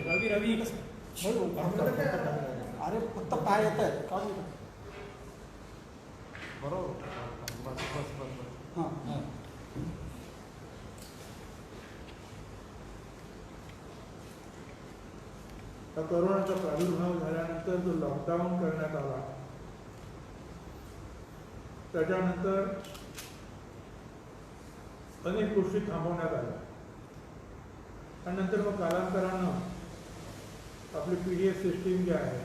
रवी रवी अरे फक्त पाय येत आहेत का बरोबर बस बस बस हां हां कोरोनाचा प्रादुर्भाव झाल्यानंतर जो लॉकडाऊन करण्यात आला त्याच्यानंतर अनेक गोष्टी थांबवण्यात आल्या आणि नंतर मग कालांतरानं आपली PDF सिस्टीम जी आहे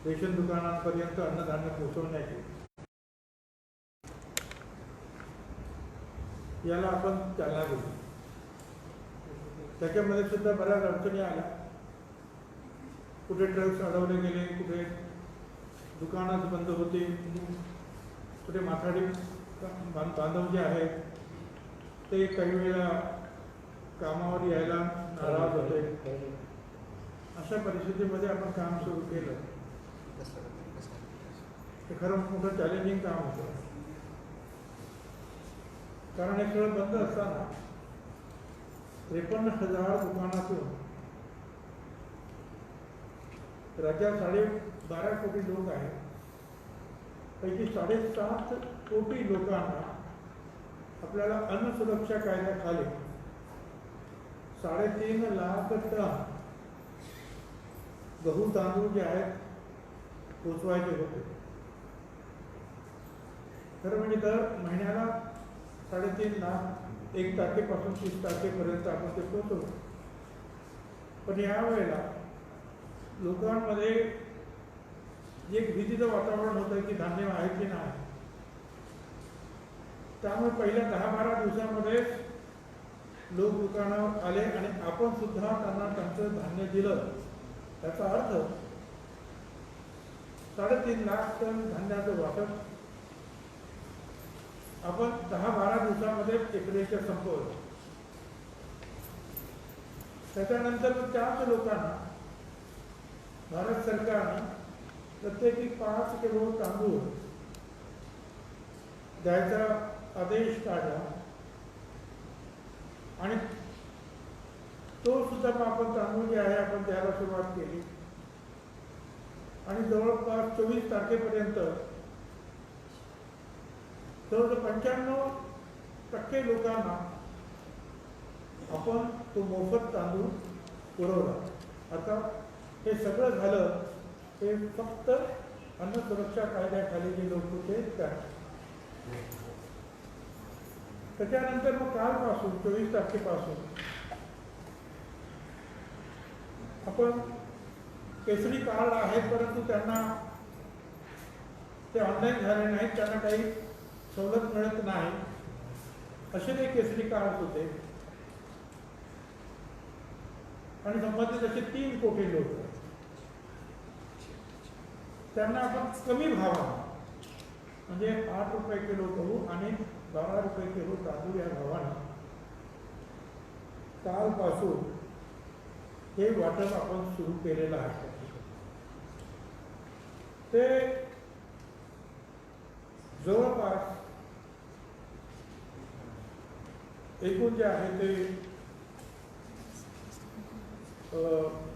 रेशन दुकानांपर्यंत अन्नधान्य पोहोचवण्याची याला आपण चालना दिली. त्याच्यामध्ये सुद्धा बऱ्याच अडचणी आल्या. कुठे ट्रक्स अडवले गेले, कुठे दुकानच बंद होते, कुठे माथाडी बांधव जे आहेत ते काही वेळेला कामावर यायला नाराज होते. अशा परिस्थितीमध्ये आपण काम सुरू केलं. ते खरं मोठं चॅलेंजिंग काम होतं, कारण हे सगळं बंद असताना 53,000 दुकानातून राज्यात 12.5 कोटी लोक आहेत. पैकी 7.5 कोटी लोकांना आपल्याला अन्न सुरक्षा कायद्याखाली 3.5 लाख टन गहू तांदूळ जे आहेत पोचवायचे होते. खरं म्हणजे दर महिन्याला 3.5 लाख 1 तारखेपासून 30 तारखेपर्यंत आपण ते पोचवतो. पण यावेळेला लोकांमध्ये एक भीतीचं वातावरण होतं की धान्य आहे की नाही. त्यामुळे पहिल्या 10-12 दिवसांमध्ये लोक दुकानावर आले आणि आपण सुद्धा त्यांना त्यांचं धान्य दिलं. त्याचा अर्थ 3.5 लाख टन धान्याचं वाटप आपण 10-12 दिवसामध्ये एप्रिलच्या संपवलं. त्याच्यानंतर त्याच लोकांना भारत सरकारनं प्रत्येकी 5 किलो तांदूळ द्यायचा आदेश काढला आणि तो सुद्धा आपण तांदूळ जे आहे आपण द्यायला सुरुवात केली आणि जवळपास 24 तारखेपर्यंत जवळजवळ 95% लोकांना आपण तो मोफत तांदूळ पुरवला. आता हे सगळं झालं ते फक्त अन्न सुरक्षा कायद्याखाली जे लोक होते त्याच्यानंतर मग कालपासून 24 तारखेपासून आपण केसरी कार्ड आहेत, परंतु त्यांना ते ऑनलाईन झाले नाहीत, त्यांना काही सवलत मिळत नाही असे ते केसरी कार्ड होते. आणि संबंधित असे 3 कोटी लोक त्यांना आपण कमी भावाने म्हणजे 8 रुपये किलो गहू आणि 12 रुपये किलो तांदूळ या भावाने कालपासून हे वाटप आपण सुरू केलेलं आहे. ते जवळपास एकूण जे आहे ते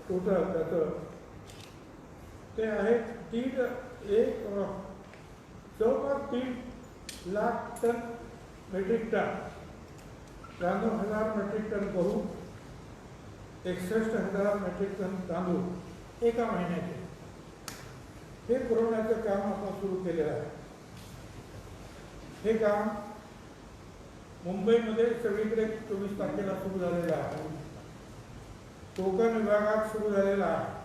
टोटल त्याचं ते आहे जवळपास 3 lakh ton metric ton, 93,000 metric ton गहू, 61,000 मेट्रिक टन तांदूळ एका महिन्याचे हे पुरवण्याचं काम आपण सुरू केलेलं आहे. हे काम मुंबईमध्ये सगळीकडे 24 तारखेला सुरू झालेलं आहे. कोकण विभागात सुरू झालेला आहे.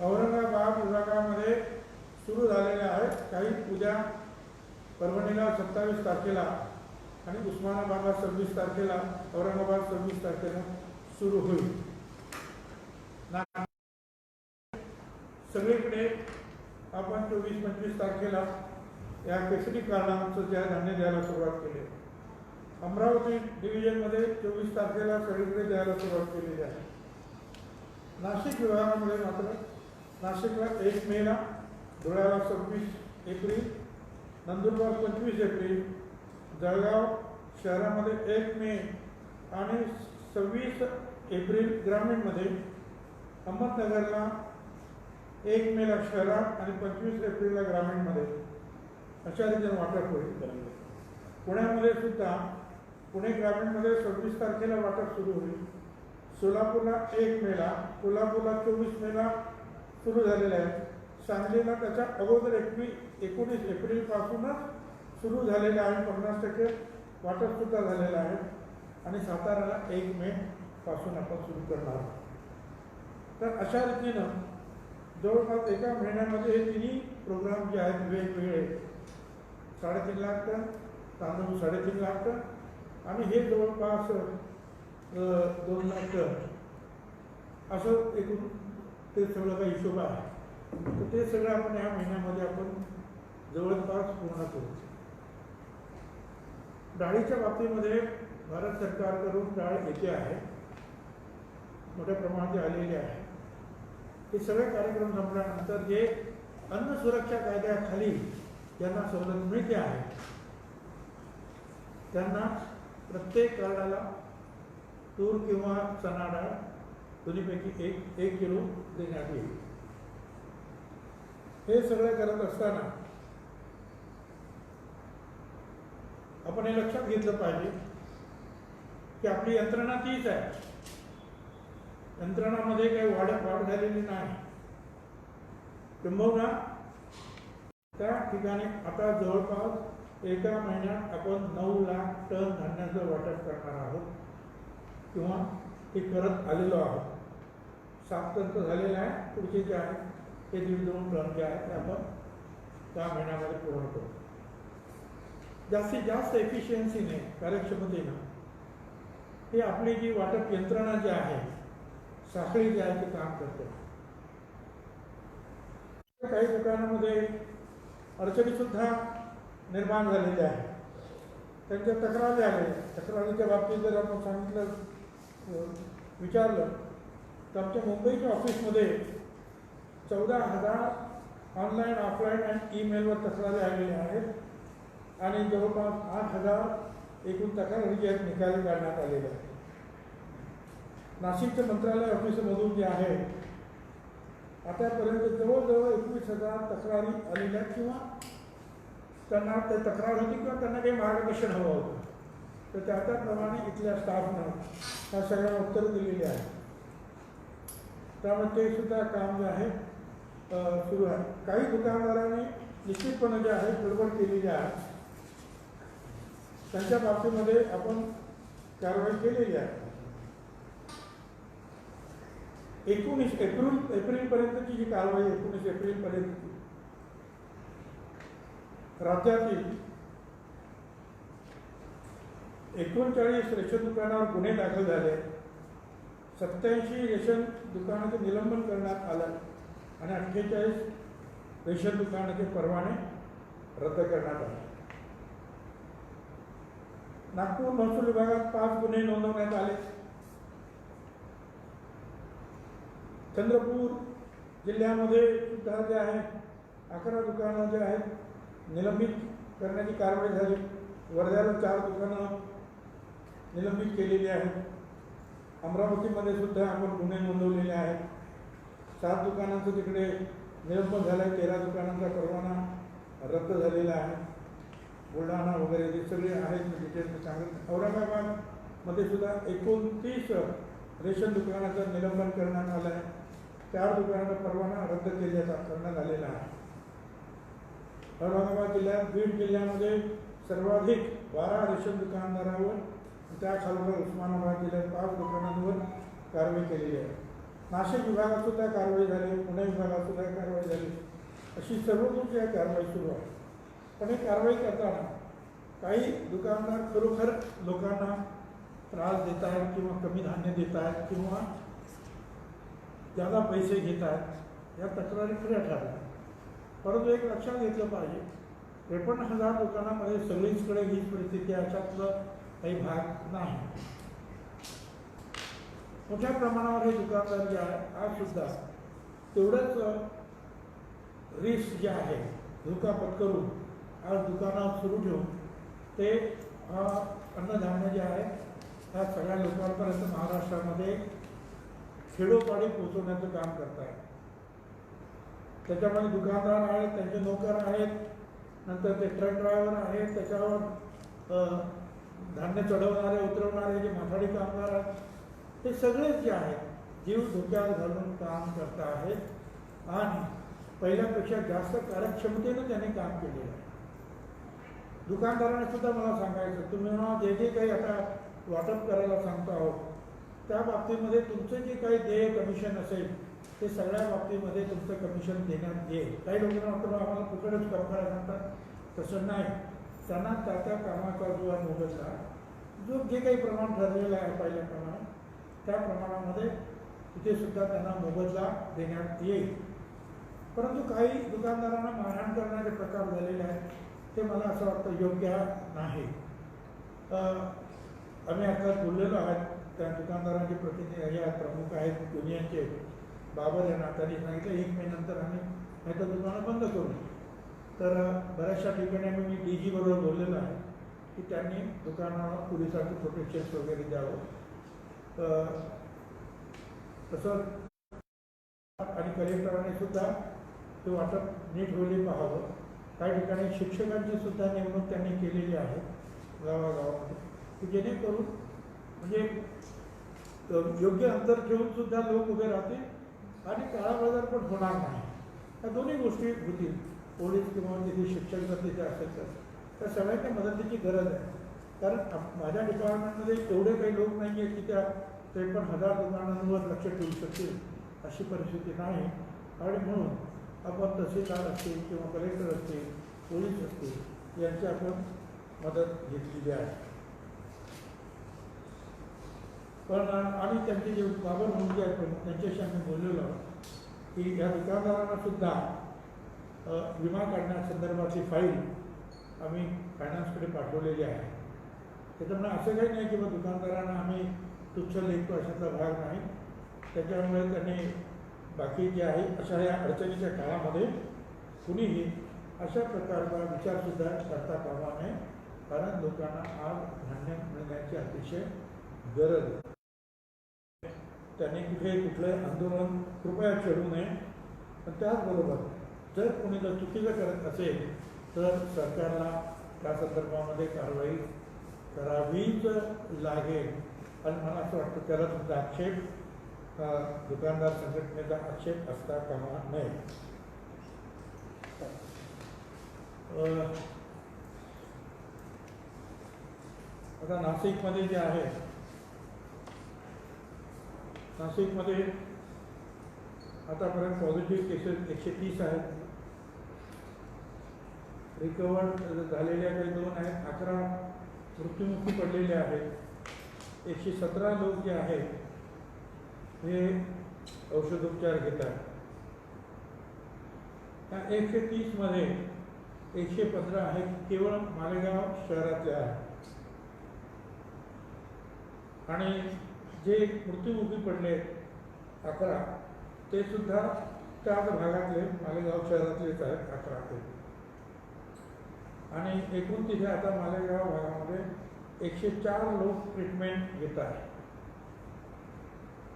औरंगाबाद विभागामध्ये सुरू झालेले आहेत. काही उद्या परभणीला 27 तारखेला आणि उस्मानाबादला 26 तारखेला, औरंगाबाद 26 तारखेला सुरू होईल. सगळीकडे आपण 24-25 तारखेला या केसरी कार्डांचं ज्या धान्य द्यायला सुरुवात केली. अमरावती डिव्हिजनमध्ये 24 तारखेला सगळीकडे द्यायला सुरुवात केलेली आहे. नाशिक विभागामध्ये मात्र नाशिकला 1 मेला, धुळ्याला 26 एप्रिल, नंदुरबार 25 एप्रिल, जळगाव शहरामध्ये 1 मे आणि 26 एप्रिल ग्रामीणमध्ये, अहमदनगरला 1 मेला शहरात आणि 25 एप्रिलला ग्रामीणमध्ये अशा रीतीने वाटप होईल. पुण्यामध्ये सुद्धा पुणे ग्रामीणमध्ये 26 तारखेला वाटप सुरू होईल. सोलापूरला 1 मेला, कोल्हापूरला 24 मेला सुरू झालेलं आहे. सांगलीला त्याच्या अगोदर 19 एप्रिलपासूनच सुरू झालेलं आहे, 50% वाटपसुद्धा झालेलं आहे. आणि साताराला 1 मे पासून आपण सुरू करणार आहोत. तर अशा रीतीनं जवळपास एका महिन्यामध्ये हे तिन्ही प्रोग्राम जे आहेत वेगवेगळे, 3.5 लाख टन तांदूळ, 3.5 लाख टन, आणि हे जवळपास 2 लाख टन, असं एकूण ते सगळं काही हिशोब आहे. तर ते सगळं आपण या महिन्यामध्ये आपण जवळपास पूर्ण करू. डाळीच्या बाबतीमध्ये भारत सरकारकडून डाळ येते आहे, मोठ्या प्रमाणात आलेली आहे. हे सगळे कार्यक्रम संपल्यानंतर जे अन्न सुरक्षा कायद्याखाली ज्यांना सवलत मिळते आहे त्यांना प्रत्येक कार्डाला तूर किंवा चणा डाळ दोन्हीपैकी एक किलो देण्यात येईल. हे सगळं करत असताना आपण हे लक्षात घेतलं पाहिजे की आपली यंत्रणा तीच आहे. यंत्रणामध्ये काही वाढ झालेली नाही. किंबहुना त्या ठिकाणी आता जवळपास एका महिन्यात आपण 9 लाख टन धान्याचं वाटप करणार आहोत किंवा हे करत आलेलो आहोत. 7 टन तर झालेलं आहे. पुढचे जे आहे ते 1.5-2 टन जे आहे ते आपण त्या महिन्यामध्ये पूर्ण करू. जास्तीत जास्त एफिशियन्सीने, कार्यक्षमतेनं हे आपली जी वाटप यंत्रणा जी आहे, साखळी जी आहे, ते काम करते. काही दुकानामध्ये अडचणीसुद्धा निर्माण झालेल्या आहेत. त्यांच्या तक्रारी आल्या. तक्रारीच्या बाबतीत जर आपण सांगितलं, विचारलं तर आमच्या मुंबईच्या ऑफिसमध्ये 14,000 ऑनलाईन, ऑफलाईन आणि ईमेलवर तक्रारी आलेल्या आहेत आणि जवळपास 8,000 एकूण तक्रारी जे आहेत निकाली काढण्यात आलेले आहेत. नाशिकच्या मंत्रालय ऑफिसमधून जे आहे आतापर्यंत जवळजवळ 21,000 तक्रारी आलेल्या किंवा त्यांना ते तक्रार होती किंवा त्यांना काही मार्गदर्शन हवं होतं. तर त्याप्रमाणे इथल्या स्टाफनं ह्या सगळ्या उत्तरं दिलेली आहेत. त्यामुळे ते सुद्धा काम जे आहे सुरू आहे. काही दुकानदारांनी निश्चितपणे जे आहे गडबड केलेली आहे, त्यांच्या बाबतीमध्ये आपण कारवाई केलेली आहे. 19 एप्रिलपर्यंतची जी कारवाई, 19 एप्रिलपर्यंत राज्यातील 39 रेशन दुकानावर गुन्हे दाखल झाले, 87 रेशन दुकानाचे निलंबन करण्यात आलं आणि 48 रेशन दुकानाचे परवाने रद्द करण्यात आले. नागपूर महसूल विभागात 5 गुन्हे नोंदवण्यात आले. चंद्रपूर जिल्ह्यामध्ये सुद्धा जे आहे 11 दुकानं जे आहेत निलंबित करण्याची कारवाई झाली. वर्ध्याला 4 दुकानं निलंबित केलेली आहेत. अमरावतीमध्ये सुद्धा आपण गुन्हे नोंदवलेले आहेत. 7 दुकानांचं तिकडे निलंबन झालं आहे. 13 दुकानांचा परवाना रद्द झालेला आहे. बुलढाणा वगैरे जे सगळे आहेत डिटेल्स सांगत. औरंगाबादमध्ये सुद्धा 29 रेशन दुकानाचं निलंबन करण्यात आलं आहे. 4 दुकानाचा परवाना रद्द करण्यात आलेला आहे. औरंगाबाद जिल्ह्यात, बीड जिल्ह्यामध्ये सर्वाधिक 12 रेशन दुकानदारावर, त्याखालोखाल उस्मानाबाद जिल्ह्यात 5 दुकानांवर कारवाई केलेली आहे. नाशिक विभागात सुद्धा कारवाई झाली, पुणे विभागात सुद्धा कारवाई झाली. अशी सर्वदूर या कारवाई सुरू आहे. पण ही कारवाई करताना काही दुकानदार खरोखर लोकांना त्रास देत आहेत किंवा कमी धान्य देत आहेत किंवा जादा पैसे घेत आहेत, या तक्रारी खऱ्या ठरल्या. परंतु एक लक्षात घेतलं पाहिजे, 53,000 दुकानामध्ये सगळीचकडे हीच परिस्थिती आहे, अशातलं काही भाग नाही. मोठ्या प्रमाणावर हे दुकानदार जे आहे आज सुद्धा तेवढंच रिस्क जे आहे धोका पत्करून आज दुकानं सुरू ठेवून ते अन्नधान्य जे आहे ह्या सगळ्या लोकांपर्यंत महाराष्ट्रामध्ये खेडोपाडी पोहोचवण्याचं काम करत आहे. त्याच्यामध्ये दुकानदार आहेत, त्यांचे नोकर आहेत, नंतर ते ट्रक ड्रायव्हर आहेत, त्याच्यावर धान्य चढवणारे उतरवणारे जे माथाडी कामगार आहेत, हे सगळेच जे आहेत जीव धोक्यात घालून काम करत आहेत आणि पहिल्यापेक्षा जास्त कार्यक्षमतेनं त्यांनी काम केलेलं आहे. दुकानदारांना सुद्धा मला सांगायचं, तुम्ही जे जे काही आता वाटप करायला सांगतो आहोत त्या बाबतीमध्ये तुमचं जे काही देय कमिशन असेल ते सगळ्या बाबतीमध्ये तुमचं कमिशन देण्यात येईल. काही लोकांना वाटतं आम्हाला फुकटच काम करायला सांगतात, तसं नाही. त्यांना त्या कामाचा जो आहे मोबदला जो जे काही प्रमाण ठरलेलं आहे पहिल्याप्रमाणे त्या प्रमाणामध्ये तिथे सुद्धा त्यांना मोबदला देण्यात येईल. परंतु काही दुकानदारांना मारहाण करणारे प्रकार झालेले आहेत ते मला असं वाटतं योग्य नाही. आम्ही आता बोललेलो आहोत, त्या दुकानदारांचे प्रतिनिधी या प्रमुख आहेत युनियनचे बाबर यांना त्यांनी सांगितलं 1 मे नंतर आम्ही नाही तर दुकानं बंद करू. तर बऱ्याचशा ठिकाणी मी DG बरोबर बोललेलो आहे की त्यांनी दुकानाला पोलिसांचं प्रोटेक्शन्स वगैरे द्यावं. तसं आणि कलेक्टरांनी सुद्धा ते वाटप नीट होईल पाहावं. काही ठिकाणी शिक्षकांची सुद्धा नेमणूक त्यांनी केलेली आहे गावागावामध्ये की जेणेकरून म्हणजे योग्य अंतर ठेवून सुद्धा लोक उभे राहतील आणि काळाबाजार पण होणार नाही. या दोन्ही गोष्टी होतील. पोलीस किंवा तिथे शिक्षक जर तिथे असेल तर त्या सगळ्यांच्या मदतीची गरज आहे. कारण माझ्या डिपार्टमेंटमध्ये एवढे काही लोक नाही आहेत की त्या 53,000 दुकानांवर लक्ष ठेवू शकतील अशी परिस्थिती नाही. आणि म्हणून आपण तहसीलदार असतील किंवा कलेक्टर असतील, पोलीस असतील यांची आपण मदत घेतलेली आहे. पण आणि त्यांचे जे बाबर मुलगे आहेत त्यांच्याशी आम्ही बोललेलो आहोत की या दुकानदारांना सुद्धा विमा काढण्यासंदर्भातली फाईल आम्ही फायनान्सकडे पाठवलेली आहे. त्याच्यामुळे असं काही नाही की मग दुकानदारांना आम्ही तुच्छ लेखतो अशातला भाग नाही. त्याच्यामुळे त्यांनी बाकी जे आहे अशा या अडचणीच्या काळामध्ये कुणीही अशा प्रकारचा विचारसुद्धा करता कामा नये. कारण लोकांना आज धान्य मिळण्याची अतिशय गरज आहे. त्यांनी कुठलं आंदोलन कृपया छेडू नये. पण त्याचबरोबर जर कोणी जर चुकीचं करत असेल तर सरकारला त्या संदर्भामध्ये कारवाई करावीच लागेल. आणि मला असं वाटतं त्याला तुमचा आक्षेप दुकानदार संघटनेचा आक्षेप असता कामा नये. आता नाशिकमध्ये जे आहे, नाशिकमध्ये आतापर्यंत पॉझिटिव्ह केसेस 130 आहेत. रिकवर्ड झालेल्या काही 2 आहेत. 11 मृत्युमुखी पडलेले आहेत. 117 लोक जे आहेत हे औषधोपचार घेतात. त्या 130मध्ये 115 आहेत केवळ मालेगाव शहरातले आहेत. आणि जे मृत्युमुखी पडले 11 ते सुद्धा त्याच भागातले मालेगाव शहरातलेच आहेत 11 ते. आणि एकूण तिथे आता मालेगाव भागामध्ये 104 लोक ट्रीटमेंट घेत आहेत.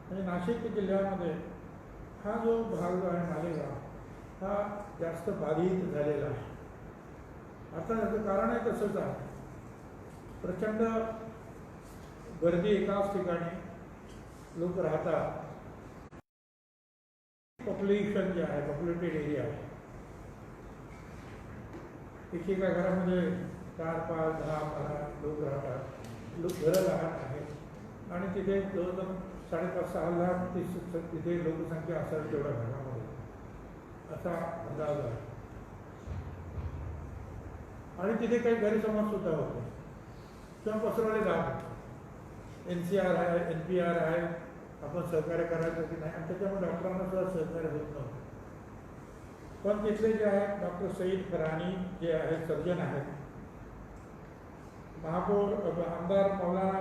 म्हणजे नाशिक जिल्ह्यामध्ये हा जो भाग जो आहे मालेगाव हा जास्त बाधित झालेला आहे. आता त्याचं कारण आहे तसंच आहे. प्रचंड गर्दी एकाच ठिकाणी लोक राहतात. पॉप्युलेशन जे आहे पॉप्युलेटेड एरिया आहे. एकेका घरामध्ये 4, 5, 10, 12 लोक राहतात. घरं लहान आहेत आणि तिथे जवळजवळ 5.5-6 लाख तिथे लोकसंख्या असावी तेवढ्या भागामध्ये असा अंदाज आहे. आणि तिथे काही गैरसमज सुद्धा होते किंवा पसरवले जात. NCR आहे, NPR आहे, आपण सहकार्य करायचं की नाही. आणि त्याच्यामुळे डॉक्टरांना सुद्धा सहकार्य होत नव्हतं. पण तिथले जे आहेत डॉक्टर सईद फरहानी जे आहेत सर्जन आहेत, महापौर आमदार मौलाना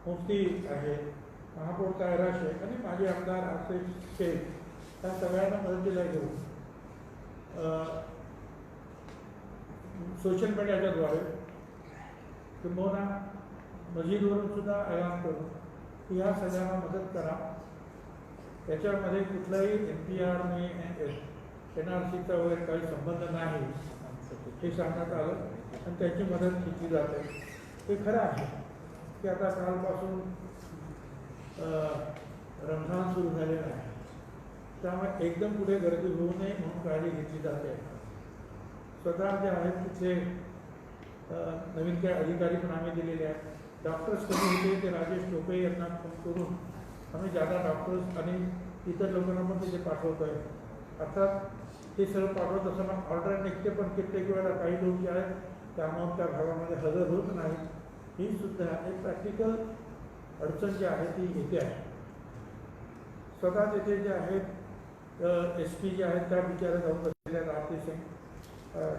मुफ्ती आहे, महापौर तायरा शेख आणि माजी आमदार आसिफ शेख या सगळ्यांना मदतीला घेऊन सोशल मीडियाच्या द्वारे किंबहुना मस्जिदवरून सुद्धा ऐलान करून की ह्या सगळ्यांना मदत करा. त्याच्यामध्ये कुठलाही NPR NRCचा वगैरे काही संबंध नाही हे सांगण्यात आलं आणि त्याची मदत केली जाते. हे खरं आहे की आता कालपासून रमजान सुरू झालेलं आहे, त्यामुळे एकदम पुढे गर्दी होऊ नये म्हणून काळजी घेतली जाते. स्वतः जे आहेत तिथले नवीन काही अधिकारी पण आम्ही दिलेले आहेत. डॉक्टर्स कमी होते ते राजेश टोपे यांना फोन करून आम्ही ज्यादा डॉक्टर्स आणि इतर लोकांना पण तिथे पाठवतो आहे. अर्थात ते सगळं पाठवत असताना ऑर्डर निघते, पण कित्येक वेळेला काही लोक जे आहेत त्यामुळे त्या भागामध्ये हजर होत नाही. ही सुद्धा एक प्रॅक्टिकल अडचण जी आहे ती येते आहे. स्वतः तिथे जे आहेत SP जे आहेत त्या बिचारा जाऊन बसलेल्या आहेत. आरती सिंग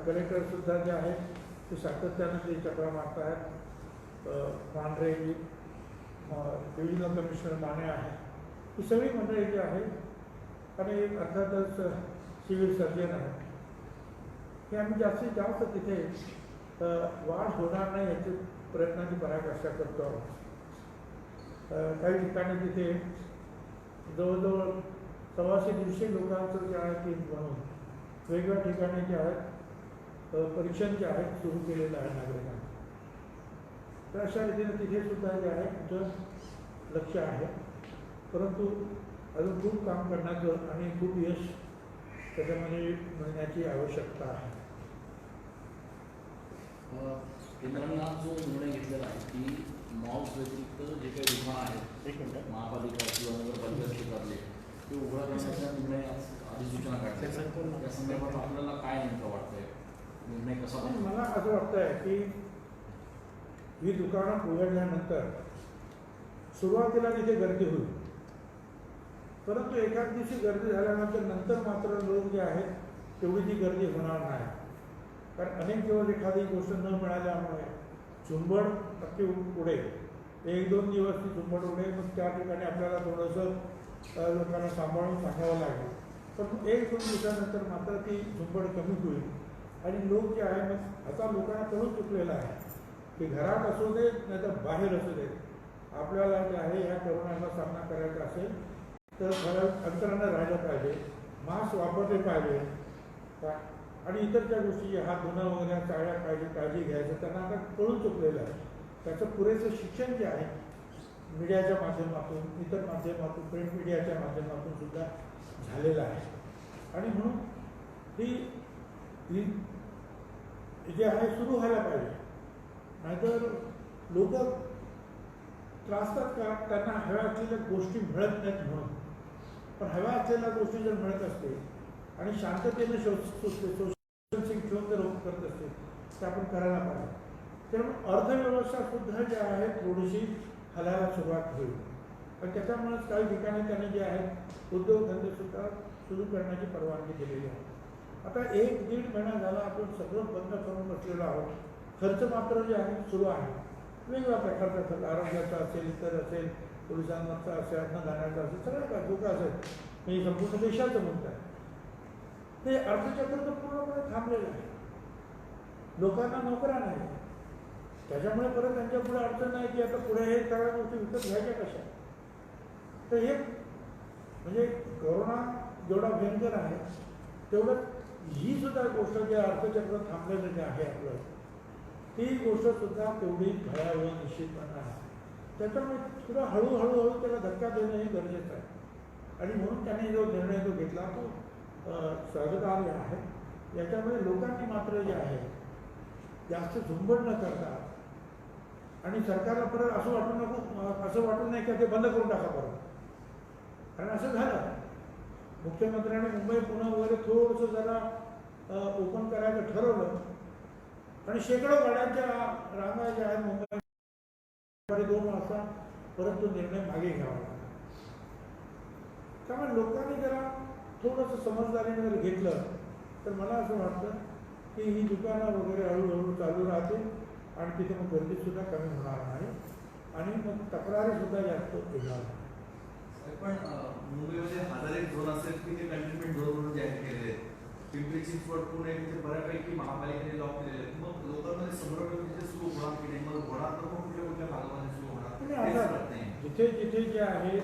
कलेक्टरसुद्धा जे आहेत ते सातत्यानं ते चक्रा मारत आहेत. मांढरे डिव्हिजनल कमिशनर माने आहे, ही सगळी मंडळी जी आहेत आणि अर्थातच सिव्हिल सर्जन आहेत. हे आम्ही जास्तीत जास्त तिथे वाढ होणार नाही याची प्रयत्नाची पराकाष्ठा करतो आहोत. काही ठिकाणी तिथे जवळजवळ 125-150 लोकांचं जे आहे टीम म्हणून वेगवेगळ्या ठिकाणी जे आहेत परीक्षण जे आहेत सुरू केलेलं आहे नागरिकांना. तर अशा रीतीने तिथे सुद्धा जे आहे तुमचं लक्ष आहे, परंतु अजून खूप काम करण्याचं आणि खूप यश त्याच्यामध्ये मिळण्याची आवश्यकता आहे. केंद्रांना जो निर्णय घेतलेला आहे की मॉल्स व्यतिरिक्त जे काही दुकानं आहेत महापालिका किंवा नगरपालिका क्षेत्रातले ते उघडा करण्याचा निर्णय अधिसूचना काढते, त्या संदर्भात आपल्याला काय नेमकं वाटतंय, निर्णय कसा? मला असं वाटतं आहे की ही दुकानं उघडल्यानंतर सुरुवातीला तिथे गर्दी होईल, परंतु एखाद दिवशी गर्दी झाल्यानंतर नंतर मात्र लोक जे आहेत तेवढी ती गर्दी होणार नाही. कारण अनेक दिवस एखादी गोष्ट न मिळाल्यामुळे झुंबड अगदी उडेल. 1-2 दिवस ती झुंबड उडेल, मग त्या ठिकाणी आपल्याला थोडंसं लोकांना सांभाळून सांगावं लागेल. पण 1-2 दिवसानंतर मात्र ती झुंबड कमी होईल आणि लोक जे आहे मग आता लोकांना कळून चुकलेलं आहे की घरात असू दे नाही तर बाहेर असू दे, आपल्याला जे आहे ह्या कोरोनाचा सामना करायचा असेल तर घरात अंतरानं राहिलं पाहिजे, मास्क वापरले पाहिजे आणि इतर ज्या गोष्टी हात धुणं वगैरे टाळल्या पाहिजे, काळजी घ्यायचं त्यांना आता कळून चुकलेलं आहे. त्याचं पुरेसं शिक्षण जे आहे मीडियाच्या माध्यमातून, इतर माध्यमातून, प्रिंट मीडियाच्या माध्यमातून सुद्धा झालेलं आहे. आणि म्हणून ही जे आहे सुरू व्हायला पाहिजे. नाहीतर लोक त्रासतात का त्यांना हव्या असलेल्या गोष्टी मिळत नाहीत म्हणून. पण हव्या असलेल्या गोष्टी जर मिळत असते आणि शांततेनं सोशल ठेवून जर करत असते तर आपण करायला पाहिजे. त्यामुळे अर्थव्यवस्था सुद्धा जी आहे थोडीशी हलायला सुरुवात होईल आणि त्याच्यामुळेच काही ठिकाणी त्यांनी जे आहेत उद्योगधंदे सुद्धा सुरू करण्याची परवानगी दिलेली आहे. आता 1-1.5 महिना झाला आपण सगळं बंद करून बसलेलो आहोत. खर्च मात्र जे आहे सुरू आहे, वेगवेगळ्या प्रकारचा खर्च, आरोग्याचा असेल, इतर असेल, पोलिसांचा असेल, अन्नधान्याचा असेल, सगळं काय धोका असेल. मी संपूर्ण देशाचं म्हणत आहे. ते अर्थचक्र तर पूर्णपणे थांबलेलं आहे. लोकांना नोकऱ्या नाही, त्याच्यामुळे परत त्यांच्या पुढे अडचण नाही की आता पुढे हे सगळ्या गोष्टी विकत घ्यायच्या कशा. तर हे म्हणजे कोरोना जेवढा भयंकर आहे तेवढं ही सुद्धा गोष्ट जे अर्थचक्र थांबलेलं जे आहे आपलं, ती गोष्ट सुद्धा तेवढी भयावह निश्चितपणे आहे. त्याच्यामुळे सुद्धा हळूहळू त्याला धक्का देणं हे गरजेचं आहे. आणि म्हणून त्यांनी जो निर्णय जो घेतला तो स्वागतार्ह आहे. याच्यामुळे लोकांनी मात्र जे आहे जास्त झुंबड न करता आणि सरकारला परत असं वाटू नये की ते बंद करून टाका परत. कारण असं झालं, मुख्यमंत्र्यांनी मुंबई पुणे वगैरे थोडंसं जरा ओपन करायचं ठरवलं आणि शेकडो गाड्यांच्या रांगा ज्या आहेत मुंबई 2 वाजता परत तो निर्णय मागे घ्यावा लागला. त्यामुळे लोकांनी जरा थोडंसं समजदारीने जर घेतलं तर मला असं वाटतं की ही दुकानं वगैरे हळूहळू चालू राहतील आणि तिथे मग गर्दीसुद्धा कमी होणार नाही आणि मग तक्रारीसुद्धा जास्त येणार नाही. पण मुंबईमध्ये 1000 झोन असेल की ते कंटेनमेंट झोन म्हणून जाहीर केलेले आहेत. पिंपरी चिंचवड, पुणे तिथे बऱ्यापैकी महापालिकेने लॉक केलेले आहेत. मग जिथे जिथे जे आहे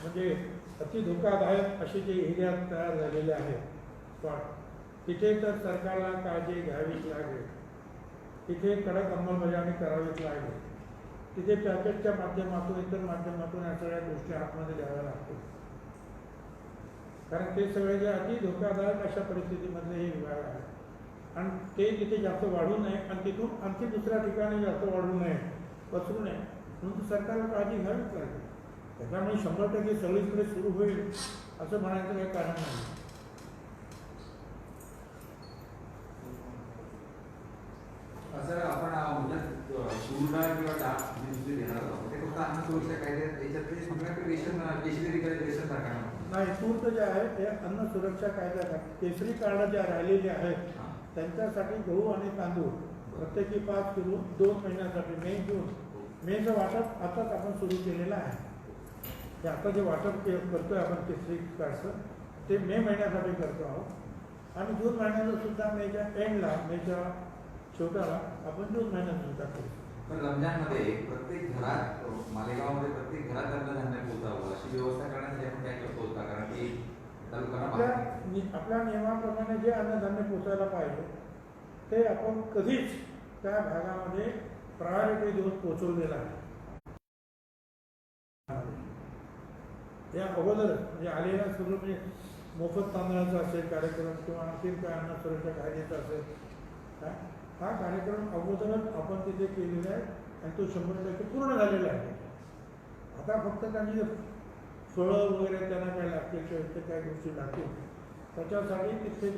म्हणजे अति धोकादायक असे जे एरिया तयार झालेले आहेत स्पॉट, तिथे तर सरकारला काळजी घ्यावीच लागेल. तिथे कडक अंमलबजावणी करावीच लागेल. तिथे पॅकेजच्या माध्यमातून इतर माध्यमातून या सगळ्या गोष्टी आतमध्ये द्याव्या लागतील. कारण ते सगळे जे अति धोकादायक अशा परिस्थितीमधले हे विभाग आहेत आणि ते तिथे जास्त वाढू नये आणि तिथून आणखी दुसऱ्या ठिकाणी जास्त वाढू नये, पसरू नये म्हणून सरकारला काळजी घ्यावीच लागेल. त्याच्यामुळे 100% सगळीकडे सुरू होईल असं म्हणायचं काही कारण नाही. सर आपण म्हणजे पूर्ण किंवा डाक दुसरी घेणार आहोत ते फक्त अन्न सुरक्षा कायद्यात याच्यातले सगळ्याकडे रेशन केशरी रेशन सरकार नाही. तूर्त जे आहे ते अन्न सुरक्षा कायद्यात केसरी कार्ड ज्या राहिलेले आहेत त्यांच्यासाठी गहू आणि तांदूळ प्रत्येकी 5 किलो 2 महिन्यासाठी मे जून मेचं वाटप आताच आपण सुरू केलेलं आहे. ते आता जे वाटप करतोय आपण केसरी कार्डचं ते मे महिन्यासाठी करतो आहोत आणि जून महिन्याचं सुद्धा मेच्या एंडला मेच्या शेवटाला आपण जून महिन्यात सुद्धा करू. पण रमजानमध्ये प्रत्येक घरात मालेगावमध्ये प्रत्येक घरात अन्नधान्य पोहोचावं अशी व्यवस्था करण्यासाठी आपण काय करतो होता कारण की आपल्या नियमाप्रमाणे जे अन्नधान्य पोचायला पाहिजे ते आपण कधीच त्या भागामध्ये प्रायोरिटी देऊन पोचवलेलं आहे. या अगोदर म्हणजे आलेला सगळं म्हणजे मोफत तांदळाचा असेल कार्यक्रम किंवा आणखी काय अन्न सुरक्षा कायद्याचा असेल हा कार्यक्रम अगोदरच आपण तिथे केलेला आहे आणि तो 100% पूर्ण झालेला आहे. आता फक्त त्यांनी फळं वगैरे त्यांना काय लागतील किंवा इतर काही गोष्टी लागतील त्याच्यासाठी तिथे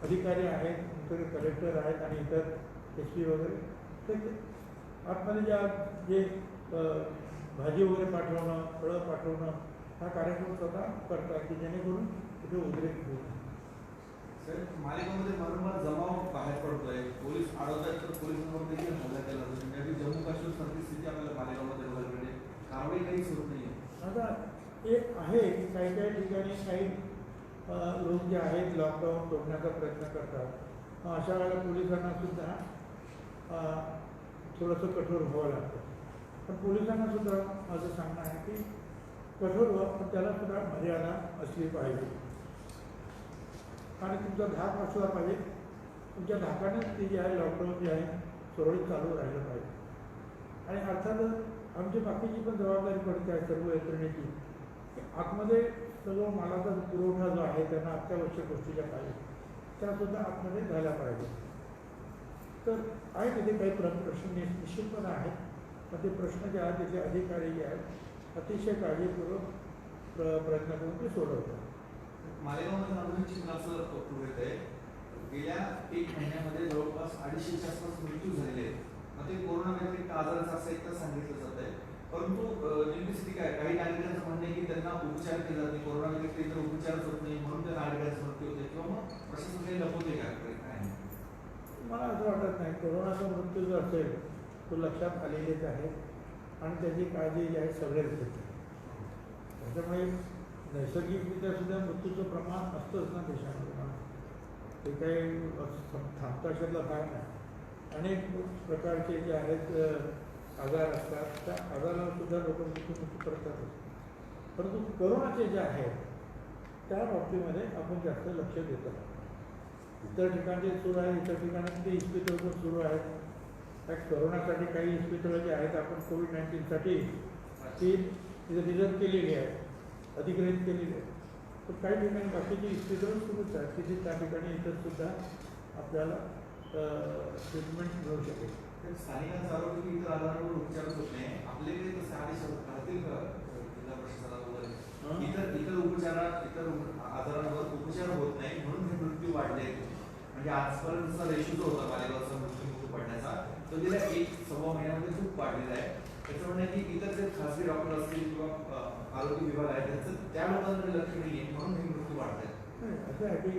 अधिकारी आहेत, इतर कलेक्टर आहेत आणि इतर SP वगैरे ते आतमध्ये जे भाजी वगैरे पाठवणं फळं पाठवणं हा कार्यक्रम स्वतः करतात की जेणेकरून तिथे उद्रेक होईल. सर मालेगावमध्ये वारंवार जमाव बाहेर पडतोय, पोलीस अडवतात तर पोलिसांवर देखील हल्ला केला जातो. म्हणजे जम्मू काश्मीर सारखी स्थिती आपल्याला मालेगावमध्ये बघायला मिळते. कारवाई काहीच होत नाही. आता एक आहे की काही काही ठिकाणी काही लोक जे आहेत लॉकडाऊन तोडण्याचा प्रयत्न करतात. अशा वेळेला पोलिसांना सुद्धा थोडंसं कठोर व्हावं लागतं. पण पोलिसांना सुद्धा माझं सांगणं आहे की कठोर व्हावं पण त्याला सुद्धा मर्यादा असली पाहिजे आणि तुमचा धाक असला पाहिजे. तुमच्या धाकानेच ती जी आहे लॉकडाऊन जे आहे सुरळीत चालू राहिलं पाहिजे. आणि अर्थातच आमची बाकीची पण जबाबदारी पडते आहे सर्व यंत्रणेची आतमध्ये सगळं मालाचा पुरवठा जो आहे त्यांना अत्यावश्यक गोष्टी ज्या पाहिजे त्यासुद्धा आतमध्ये झाल्या पाहिजे. तर आहे तिथे काही प्रश्न निश्चितपणे आहेत पण ते प्रश्न जे आहेत तिथे अधिकारी जे आहेत अतिशय काळजीपूर्वक प्रयत्न करून ते सोडवतात. मालेगावमध्ये आधुनिक चिन्हाचं पुरवत आहे. गेल्या 1 महिन्यामध्ये जवळपास 250च्या आसपास मृत्यू झालेले आहेत. मग ते कोरोना व्यतिरिक्त आजाराचं असं एकतर सांगितलं जात आहे. परंतु नेमकी स्थिती काय काही नागरिकांचं म्हणणं आहे की त्यांना उपचार केले जाते कोरोना व्यतिरिक्त इतर उपचारच होत नाही म्हणून त्या नागरिकांचं मृत्यू होते किंवा मग प्रशासन काही लपवते काय? मला असं वाटत नाही. कोरोनाचा मृत्यू जो असेल तो लक्षात आलेलेच आहे आणि त्याची काळजी जी आहे सगळेच घेतात. त्याच्यामुळे नैसर्गिकरित्या सुद्धा मृत्यूचं प्रमाण असतंच ना देशामध्ये. ते काही थांबता अशातला भाग नाही. अनेक प्रकारचे जे आहेत आजार असतात त्या आजारावर सुद्धा लोक मृत्यू करतातच. परंतु कोरोनाचे जे आहेत त्या बाबतीमध्ये आपण जास्त लक्ष देतो. इतर ठिकाणी सुरू आहे इतर ठिकाणी ते इस्पितळ पण सुरू आहेत. त्या कोरोनासाठी काही इस्पितळं जे आहेत आपण COVID-19साठी ती रिझर्व केलेली आहे अधिग्रहित केलेली आहे. तर काही ठिकाणी बाकीची इस्पितळं सुरूच आहेत तिथे त्या ठिकाणी इतर सुद्धा आपल्याला ट्रीटमेंट मिळू शकेल. स्थानिकांचं आरोग्य की इतर आजारांवर उपचारच होत नाही. आपल्याकडे तसे आदेश राहतील का जिल्हा प्रशासनाला वगैरे इतर उपचारात इतर आजारांवर उपचार होत नाही म्हणून हे मृत्यू वाढले. म्हणजे आजपर्यंतचा रेशो जो होता मालेगावचा मृत्यू पडण्याचा तो गेल्या 1-1.25 महिन्यामध्ये खूप वाढलेला आहे. त्याचं म्हणणं आहे की इतर जे खासगी डॉक्टर असतील किंवा आरोग्य विभाग आहे त्याचं त्या लोकांकडे लक्ष नाही आहे म्हणून हे मृत्यू वाढत आहेत. असं आहे की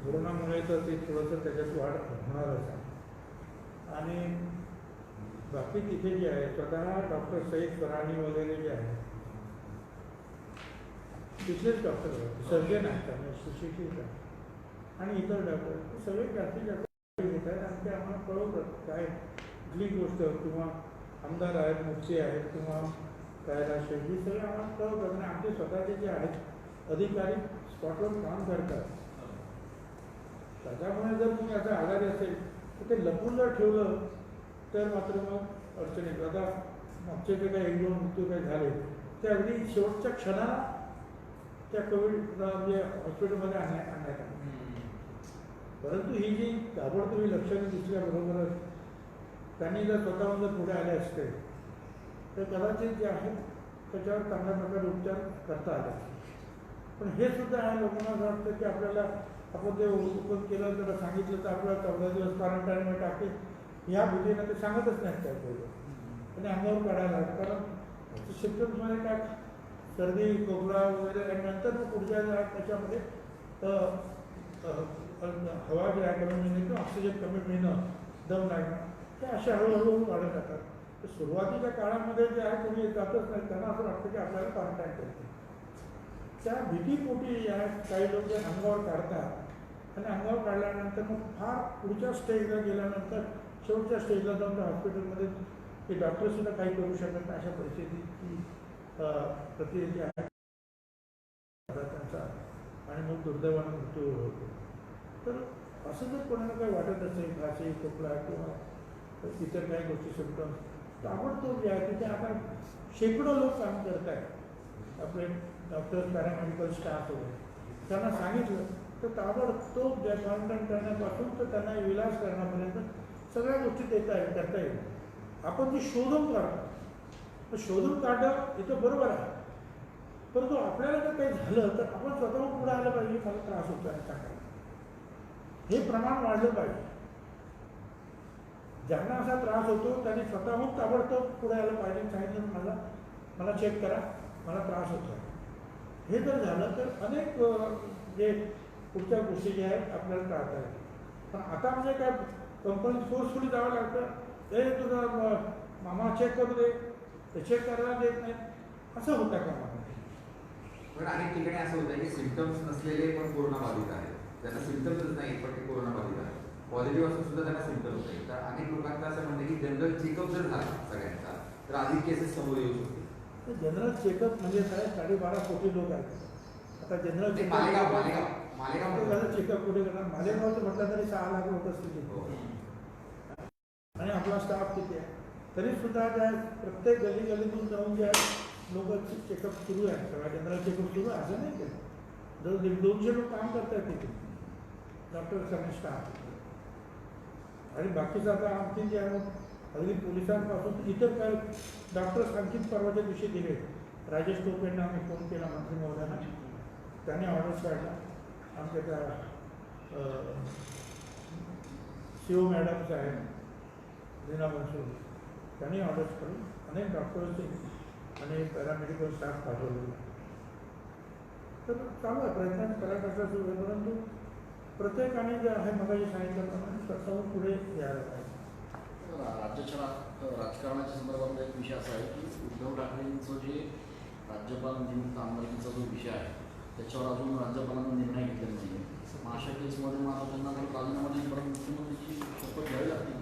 कोरोनामुळे तर ते थोडंसं त्याच्यात वाढ होणारच आहे. आणि बाकी तिथे जे आहे स्वतः डॉक्टर सईद फराणी वगैरे जे आहे तिथलेच डॉक्टर सर्जन आहेत त्यांना सुशिक्षित आहेत आणि इतर डॉक्टर सगळे जास्तीत जास्त घेत आहेत आणि ते आम्हाला कळवतात काय कुठली गोष्ट किंवा आमदार आहेत, मुख्य आहेत किंवा कैलास ही सगळे आम्हाला कळवतात आणि आमचे स्वतःचे जे आहेत अधिकारी स्पॉटवर काम करतात. त्याच्यामुळे जर तुम्ही आता आजारी असेल तर ते लपून जर ठेवलं तर मात्र मग अडचण येतो. आता मागचे जे काही 1-2 मृत्यू काही झाले ते अगदी शेवटच्या क्षणाला त्या कोविड म्हणजे हॉस्पिटलमध्ये आणण्यात आले. परंतु ही जी ताबडतोब लक्षणे दिसल्याबरोबरच त्यांनी जर स्वतःहून जर पुढे आले असते तर कदाचित जे आहे त्याच्यावर चांगल्या प्रकारे उपचार करता आले. पण हे सुद्धा आहे लोकांना असं वाटतं की आपल्याला आपण ते ओपन केलं तर सांगितलं तर आपल्याला 14 दिवस क्वारंटाईनमध्ये टाकते ह्या भीतीनं ते सांगतच नाहीत काय पहिलं आणि अंगावर काढायला लागतं. कारण सिम्पटम्समध्ये काय सर्दी खोकला वगैरे आणि नंतर मग पुढच्या त्याच्यामध्ये हवा जे आहे कमी मिळणे किंवा ऑक्सिजन कमी मिळणं, दम लागणं हे असे हळूहळू वाढत जातात. तर सुरुवातीच्या काळामध्ये जे आहे कोणी जातच नाही, त्यांना असं वाटतं की आपल्याला क्वारंटाईन करते. त्या भीतीपोटी या काही लोक जे अंगावर काढतात आणि अंगावर काढल्यानंतर मग फार पुढच्या स्टेजला गेल्यानंतर शेवटच्या स्टेजला जाऊन त्या हॉस्पिटलमध्ये ते डॉक्टरसुद्धा काही करू शकत नाही. अशा परिस्थितीची प्रक्रिया जी आहे त्यांचा आणि मग दुर्दैवानं मृत्यू होतो. तर असं जर कोणाला काही वाटत असेल खासी खोकला किंवा इतर काही गोष्टी सिम्पटम्स ताबडतोब जे आहे तिथे आता शेकडो लोक काम करत आहेत. आपले डॉक्टर्स पॅरामेडिकल स्टाफ वगैरे त्यांना सांगितलं तर ताबडतोब ज्या क्वारंटाईन करण्यापासून तर त्यांना इलाज करण्यापर्यंत सगळ्या गोष्टी करता येईल. आपण जे शोधून काढतो तर शोधून काढणं इथं बरोबर आहे, परंतु आपल्याला जर काही झालं तर आपण स्वतःहून पुढे आलं पाहिजे. मला त्रास होतो आहे सांगायला हे प्रमाण वाढलं पाहिजे. ज्यांना असा त्रास होतो त्यांनी स्वतःहून ताबडतोब पुढे आलं पाहिजे. सांगितलं मला चेक करा, मला त्रास होतो आहे. हे जर झालं तर अनेक जे पुढच्या गोष्टी ज्या आहेत आपल्याला टाळता येतील. पण आता म्हणजे काय कंपनी फोर्सफुली जावं लागतं, हे तुझा मामा चेक करू दे, ते चेक करायला देत नाही, असं होतं का मला. पण अनेक ठिकाणी असं होतं की सिम्पटम्स नसलेले पण कोरोनाबाधित आहेत, त्यांना सिम्पटम्सच नाही पण ते कोरोनाबाधित आहेत. पॉझिटिव्ह असून सुद्धा त्यांना सिम्पटम्स नाही. तर अनेक लोकांचं असं म्हणतं की जनरल चेकअप जर झाला सगळ्यांचा तर अधिक केसेस समोर येऊ शकते. जनरल चेकअप म्हणजे काय 12.5 कोटी लोक आहेत. आता जनरल चेकअप कुठे करणार? मालेगावचं म्हटलं तरी 6 लाख लोक असतील आणि आपला स्टाफ किती आहे. तरी सुद्धा त्या प्रत्येक गल्लीतून जाऊन ज्या लोक चेकअप सुरू आहे, सगळ्या जनरल चेकअप सुरू आहे असं नाही केलं. जर 200 लोक काम करतात तिथे डॉक्टर्स आणि स्टाफ आणि बाकीचं आता आणखी जे आहे अगदी पोलिसांपासून इतर काय डॉक्टर्स आणखीन परवाच्या दिवशी दिले. राजेश टोपेंना आम्ही फोन केला मंत्री महोदयांना, त्यांनी ऑर्डर्स काढला. आमच्या त्या CO मॅडम्स आहेत लीना मनसूर, त्यांनी ऑर्डर्स करून अनेक डॉक्टर्सचे आणि पॅरामेडिकल स्टाफ पाठवलेला. तर चालू आहे प्रयत्न करायचा असा सुरू आहे. परंतु प्रत्येकाने जे आहे मगाशी सांगितल्याप्रमाणे स्वतःहून पुढे यायला पाहिजे. राज्याच्या राजकारणाच्या संदर्भात एक विषय असा आहे की उद्धव ठाकरेंचं जे राज्यपाल नियुक्त आमदारकीचा जो विषय आहे त्याच्यावर अजून राज्यपालांना निर्णय घेतलेला नाही आहे. मग अशा केसमध्ये मग आता त्यांना जर राजीनामा देऊन परत मुख्यमंत्रीची शपथ घ्यावी लागते.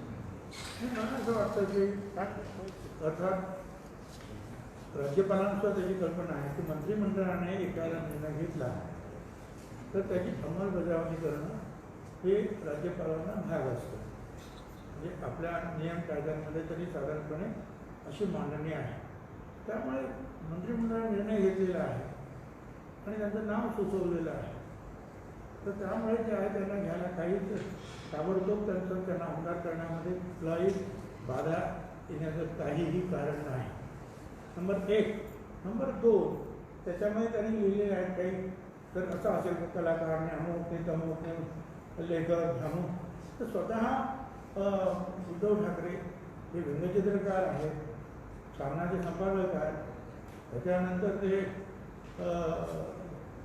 मला असं वाटतं की अर्थात राज्यपालांसुद्धा त्याची कल्पना आहे की मंत्रिमंडळाने एखादा निर्णय घेतला तर त्याची अंमलबजावणी करणं हे राज्यपालांना भाग असतं. म्हणजे आपल्या नियम कायद्यांमध्ये तरी साधारणपणे अशी मांडणी आहे. त्यामुळे मंत्रिमंडळाने निर्णय घेतलेला आहे आणि त्यांचं नाव सुचवलेलं आहे. तर त्यामुळे जे आहे त्यांना घ्यायला काहीच ताबडतोब त्यांना आमदार करण्यामध्ये कुठलाही बाधा येण्याचं काहीही कारण नाही. नंबर 1. नंबर 2, त्याच्यामध्ये त्यांनी लिहिलेले आहेत काही जर असं असेल तर कलाकार अमुक ते तमुक लेखक अमुक, तर स्वतः उद्धव ठाकरे हे व्यंगचित्रकार आहेत, सामनाचे संपादक आहेत, त्याच्यानंतर ते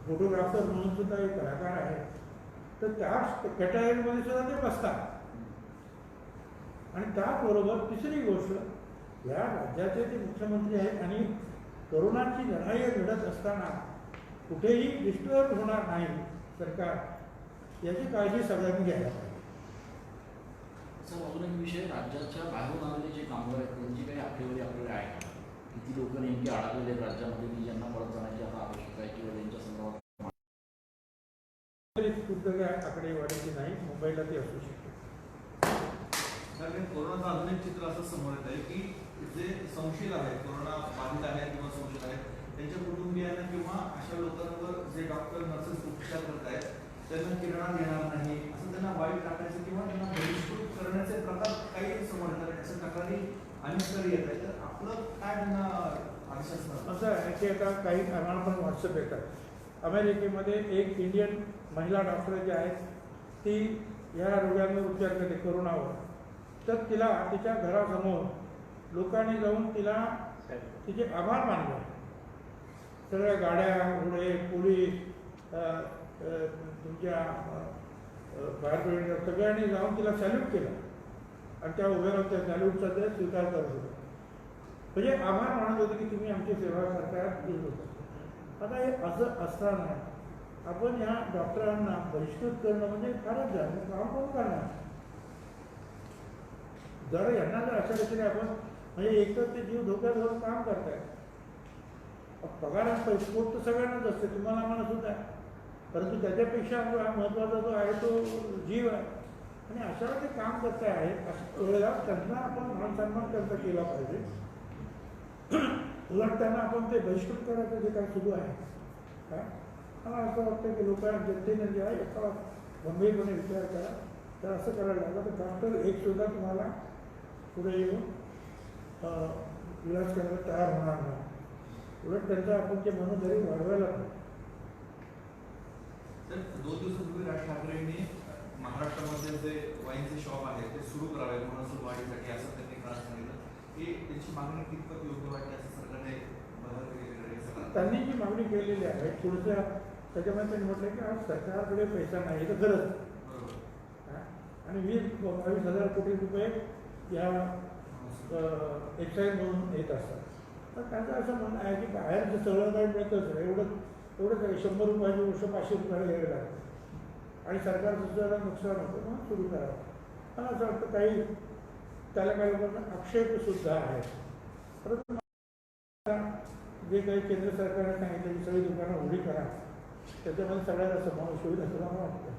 फोटोग्राफर म्हणून सुद्धा एक कलाकार आहेत. तर त्या कॅटेगरीमध्ये सुद्धा ते बसतात. आणि त्याचबरोबर तिसरी गोष्ट या राज्याचे ते मुख्यमंत्री आहेत आणि कोरोनाची लढाई लढत असताना कुठेही डिस्टर्ब होणार नाही सरकार, याची काळजी सगळ्यांनी घ्यायला पाहिजे. सर अजून एक विषय, राज्याच्या बाहेरून आलेले जे कामगार आहेत त्यांची काही आकडेवारी आपल्याकडे आहे का? किती लोक नेमके अडकलेले आहेत राज्यामध्ये की ज्यांना परत जाण्याची आता आवश्यकता आहे किंवा त्यांच्या संदर्भात आकडेवारीची नाही, मुंबईला ती असू शकते. कारण कोरोनाचं अजून एक चित्र असं समोर येत आहे की जे संशयित आहेत, कोरोना बाधित आहेत किंवा संशयित आहेत, त्यांच्या कुटुंबियांना किंवा अशा लोकांवर जे डॉक्टर नर्सेस उपचार करत आहेत त्यांना किरणा देणार नाही असं त्यांना वाईट टाकायचं किंवा त्यांना बहिष्कृत करण्याचे प्रकार काही समोर येतात. अशा तक्रारी अनेक येत आहेत. तर आपलं काय त्यांना आश्वासन असं आहे की आता काही आम्हाला पण व्हॉट्सअप येतात. अमेरिकेमध्ये एक इंडियन महिला डॉक्टर जी आहेत ती या रोगांवर उपचार करते कोरोनावर. तर तिला तिच्या घरासमोर लोकांनी जाऊन तिला तिचे आभार मानले. सगळ्या गाड्या, घोडे, पोलीस, तुमच्या फायर ब्रिगेड सगळ्यांनी जाऊन तिला सॅल्यूट केलं आणि त्या उभ्या राहून त्या सॅल्यूटचा ते स्वीकार करत होते. म्हणजे आभार मानत होते की तुम्ही आमची सेवा करतायत. आता हे असं असताना आपण या डॉक्टरांना बहिष्कृत करणं म्हणजे फारच झालं. काम कोण करणार? जर यांना जर अशा रीतीने आपण म्हणजे एकतर ते जीव धोक्यात घेऊन काम करतायत. पगार पोट तर सगळ्यांनाच असते, तुम्हाला आम्हाला सुद्धा आहे, परंतु त्याच्यापेक्षा महत्त्वाचा जो आहे तो जीव आहे. आणि अशा ते काम करता आहेत अशा वेळेला त्यांना आपण मानसन्मान करता केला पाहिजे. उलट त्यांना आपण ते बहिष्कृत करायचं जे काही सुरू आहे काय मला असं वाटतं की लोकांना जनतेने जे आहे याचा गंभीरपणे विचार करा. तर असं करायला लागलं तर डॉक्टर एक सुद्धा तुम्हाला पुढे येऊन इलाज करायला तयार होणार नाही. उलट त्यांचं आपण ते मनोधैर्य वाढवायला पाहिजे. तर 2 दिवसापूर्वी राज ठाकरेंनी महाराष्ट्रामध्ये जे वाईनचे शॉप आहेत ते सुरू करावे महसूल वाढीसाठी असं त्यांनी काल सांगितलं की त्यांची मागणी कितपत योग्य वाटते असं सरकारने त्यांनी जी मागणी केलेली आहे पुढच्या त्याच्यामध्ये त्यांनी म्हटलं की आज सरकारकडे पैसा नाही तर गरज आणि 20-22 कोटी रुपये या एक्साईजमधून येत असतात. तर त्यांचं असं म्हणणं आहे की बाहेर जे सगळं काही मिळतंच एवढंच आहे. 100 रुपयाची गोष्ट 500 रुपयाला घ्यावी लागते आणि सरकारचं सुद्धा नुकसान होतं म्हणून सुरू करावं. मला असं वाटतं काही त्याला काही लोकांना आक्षेपसुद्धा आहे. परंतु जे काही केंद्र सरकारने सांगितलं की सगळी दुकानं उघडी करा त्याच्यामध्ये सगळ्याचा समावेश होईल असं मला वाटतं.